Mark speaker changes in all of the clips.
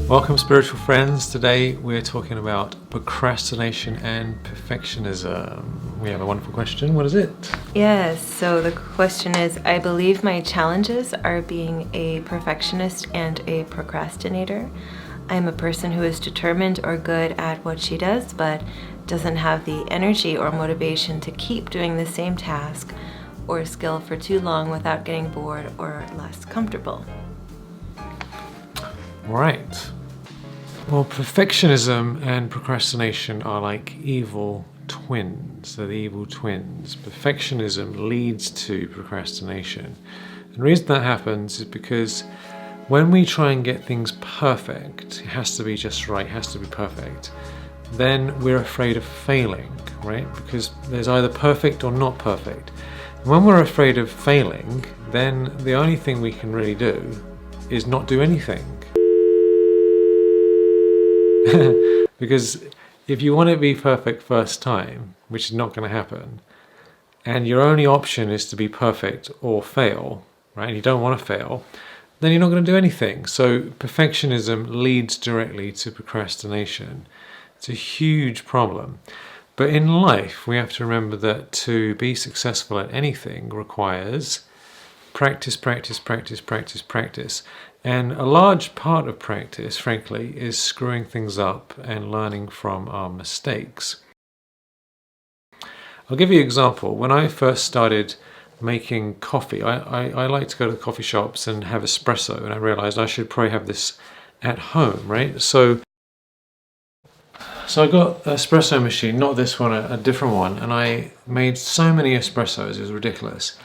Speaker 1: Welcome, spiritual friends. Today we're talking about procrastination and perfectionism. We have a wonderful question. What is it?
Speaker 2: Yes, so the question is, I believe my challenges are being a perfectionist and a procrastinator. I'm a person who is determined or good at what she does, but doesn't have the energy or motivation to keep doing the same task or skill for too long without getting bored or less comfortable.
Speaker 1: Right. Well, perfectionism and procrastination are like evil twins. They're the evil twins. Perfectionism leads to procrastination. And the reason that happens is because when we try and get things perfect, it has to be just right, it has to be perfect, then we're afraid of failing, right? Because there's either perfect or not perfect. And when we're afraid of failing, then the only thing we can really do is not do anything. Because if you want it to be perfect first time, which is not going to happen, and your only option is to be perfect or fail, right? And you don't want to fail, then you're not going to do anything. So perfectionism leads directly to procrastination. It's a huge problem. But in life, we have to remember that to be successful at anything requires practice, practice, practice, practice, practice. And a large part of practice, frankly, is screwing things up and learning from our mistakes. I'll give you an example. When I first started making coffee, I like to go to the coffee shops and have espresso, and I realized I should probably have this at home, right? So I got an espresso machine, not this one, a different one, and I made so many espressos, it was ridiculous,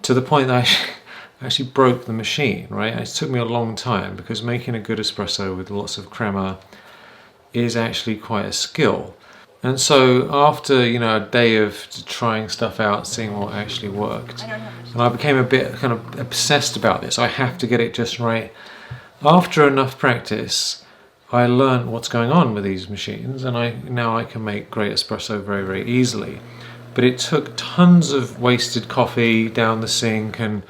Speaker 1: to the point that I actually broke the machine, right? And it took me a long time because making a good espresso with lots of crema is actually quite a skill. And so after, a day of trying stuff out, seeing what actually worked, and I became a bit kind of obsessed about this. I have to get it just right. After enough practice, I learned what's going on with these machines, and now I can make great espresso very, very easily. But it took tons of wasted coffee down the sink, and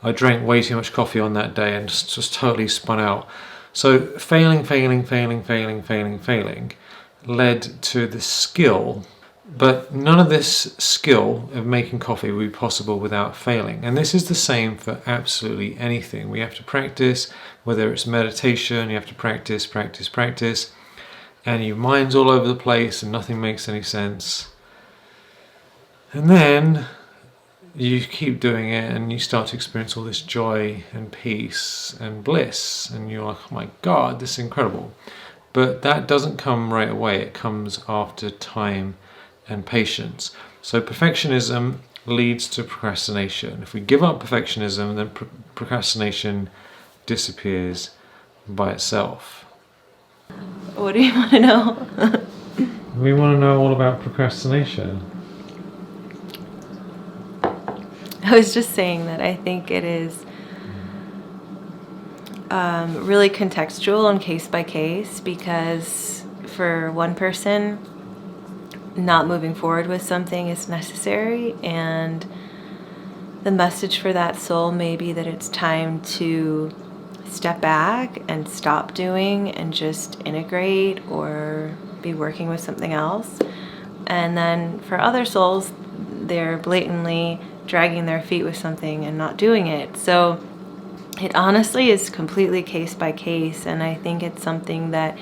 Speaker 1: I drank way too much coffee on that day and just totally spun out. So failing led to the skill, but none of this skill of making coffee would be possible without failing. And this is the same for absolutely anything. We have to practice, whether it's meditation, you have to practice, and your mind's all over the place and nothing makes any sense. And then you keep doing it and you start to experience all this joy and peace and bliss, and you're like, oh my God, this is incredible. But that doesn't come right away. It comes after time and patience. So perfectionism leads to procrastination. If we give up perfectionism, then procrastination disappears by itself.
Speaker 2: What do you want to know?
Speaker 1: We want to know all about procrastination.
Speaker 2: I was just saying that I think it is really contextual and case by case, because for one person, not moving forward with something is necessary, and the message for that soul may be that it's time to step back and stop doing and just integrate or be working with something else. And then for other souls, they're blatantly dragging their feet with something and not doing it. So it honestly is completely case by case, and I think it's something that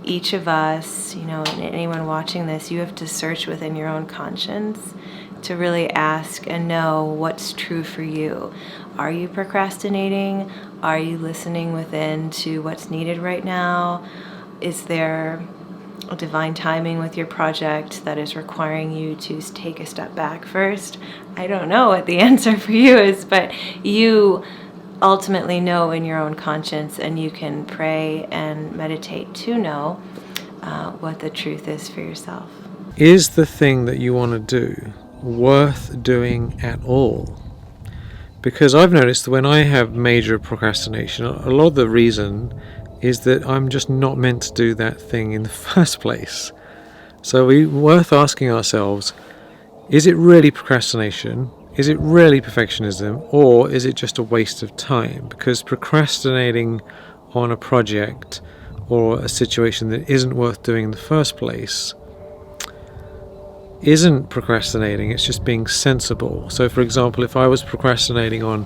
Speaker 2: each of us, and anyone watching this, you have to search within your own conscience to really ask and know what's true for you. Are you procrastinating? Are you listening within to what's needed right now? Is there a divine timing with your project that is requiring you to take a step back first? I don't know what the answer for you is, but you ultimately know in your own conscience, and you can pray and meditate to know what the truth is for yourself.
Speaker 1: Is the thing that you want to do worth doing at all? Because I've noticed that when I have major procrastination, a lot of the reason is that I'm just not meant to do that thing in the first place. So we're worth asking ourselves, is it really procrastination? Is it really perfectionism? Or is it just a waste of time? Because procrastinating on a project or a situation that isn't worth doing in the first place isn't procrastinating, it's just being sensible. So for example, if I was procrastinating on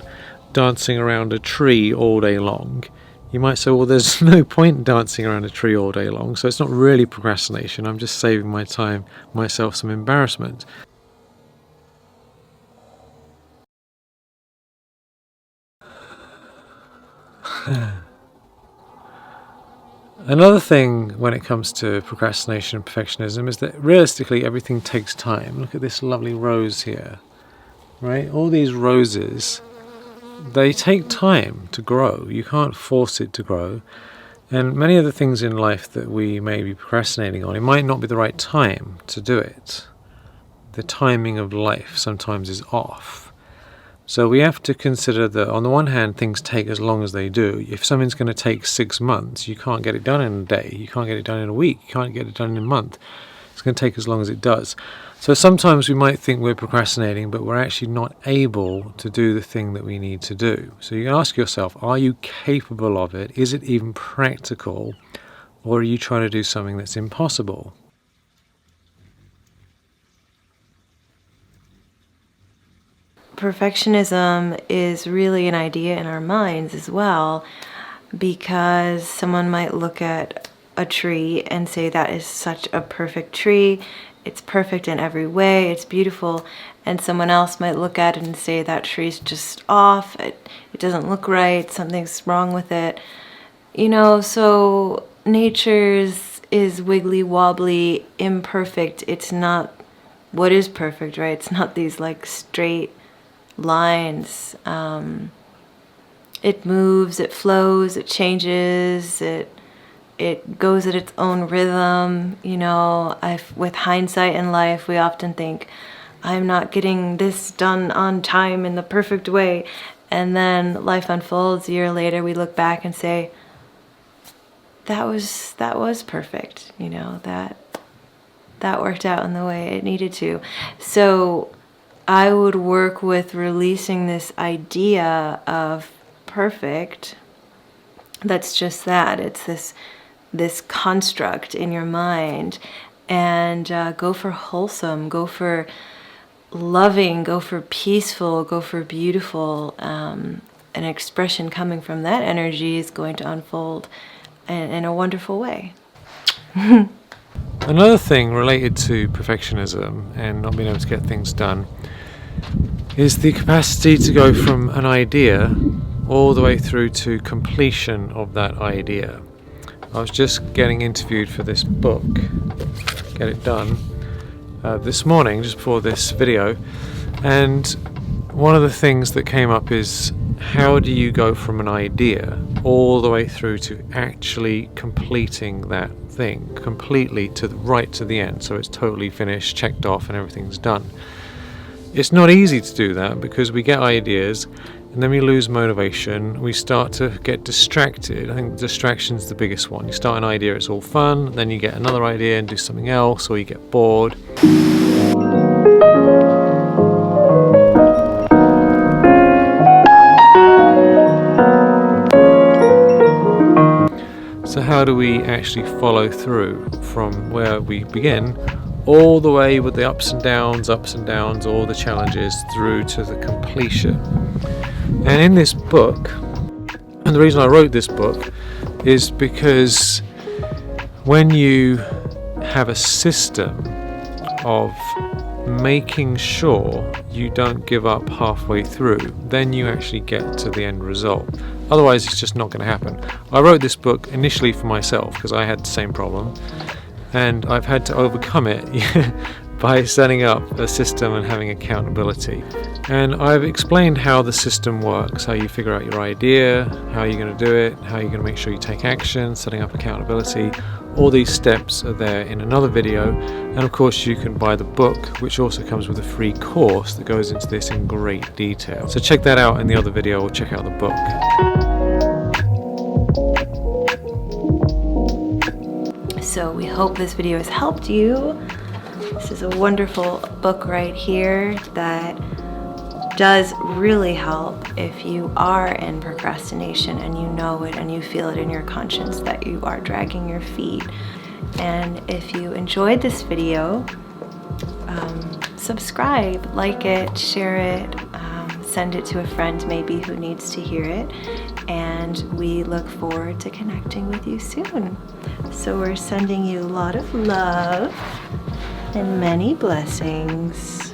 Speaker 1: dancing around a tree all day long, you might say, well, there's no point in dancing around a tree all day long, so it's not really procrastination, I'm just saving my time, myself some embarrassment. Another thing when it comes to procrastination and perfectionism is that realistically everything takes time. Look at this lovely rose here, right? All these roses, they take time to grow. You can't force it to grow. And many of the things in life that we may be procrastinating on, it might not be the right time to do it. The timing of life sometimes is off. So we have to consider that on the one hand, things take as long as they do. If something's going to take 6 months, you can't get it done in a day. You can't get it done in a week. You can't get it done in a month. It's going to take as long as it does. So sometimes we might think we're procrastinating, but we're actually not able to do the thing that we need to do. So you can ask yourself, are you capable of it? Is it even practical? Or are you trying to do something that's impossible?
Speaker 2: Perfectionism is really an idea in our minds as well, because someone might look at a tree and say that is such a perfect tree, it's perfect in every way, it's beautiful, and someone else might look at it and say that tree's just off, it doesn't look right, something's wrong with it. So nature's is wiggly wobbly, imperfect. It's not what is perfect, right? It's not these like straight lines. It moves, it flows, it changes, it goes at its own rhythm. With hindsight in life, we often think, I'm not getting this done on time in the perfect way, and then life unfolds. A year later, we look back and say, that was perfect. That worked out in the way it needed to. So I would work with releasing this idea of perfect. That's just that. It's this construct in your mind. And go for wholesome, go for loving, go for peaceful, go for beautiful. An expression coming from that energy is going to unfold in a wonderful way.
Speaker 1: Another thing related to perfectionism and not being able to get things done is the capacity to go from an idea all the way through to completion of that idea. I was just getting interviewed for this book, Get It Done, this morning, just before this video, and one of the things that came up is, how do you go from an idea all the way through to actually completing that thing completely right to the end, so it's totally finished, checked off, and everything's done? It's not easy to do that because we get ideas and then we lose motivation, we start to get distracted. I think distraction's the biggest one. You start an idea, it's all fun, then you get another idea and do something else, or you get bored. So how do we actually follow through from where we begin all the way with the ups and downs, all the challenges, through to the completion? And in this book, and the reason I wrote this book is because when you have a system of making sure you don't give up halfway through, then you actually get to the end result. Otherwise, it's just not going to happen. I wrote this book initially for myself because I had the same problem, and I've had to overcome it by setting up a system and having accountability. And I've explained how the system works, how you figure out your idea, how you're going to do it, how you're going to make sure you take action, setting up accountability. All these steps are there in another video, and of course you can buy the book, which also comes with a free course that goes into this in great detail. So check that out in the other video, or check out the book.
Speaker 2: So we hope this video has helped you. This is a wonderful book right here that does really help if you are in procrastination and you know it and you feel it in your conscience that you are dragging your feet. And if you enjoyed this video, subscribe, like it, share it, send it to a friend maybe who needs to hear it. And we look forward to connecting with you soon. So we're sending you a lot of love and many blessings.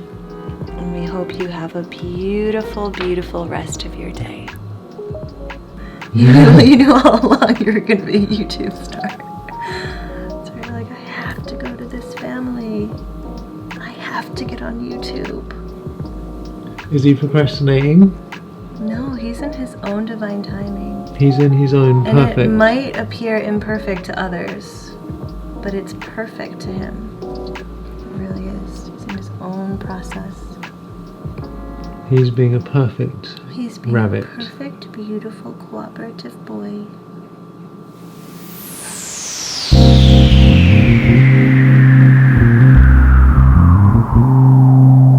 Speaker 2: And we hope you have a beautiful, beautiful rest of your day. You knew all along you were going to be a YouTube star. So you're like, I have to go to this family. I have to get on YouTube.
Speaker 1: Is he procrastinating?
Speaker 2: No, he's in his own divine timing.
Speaker 1: He's in his own perfect.
Speaker 2: And it might appear imperfect to others, but it's perfect to him. It really is. He's in his own process.
Speaker 1: He's being a perfect
Speaker 2: He's being
Speaker 1: rabbit.
Speaker 2: a perfect, beautiful, cooperative boy.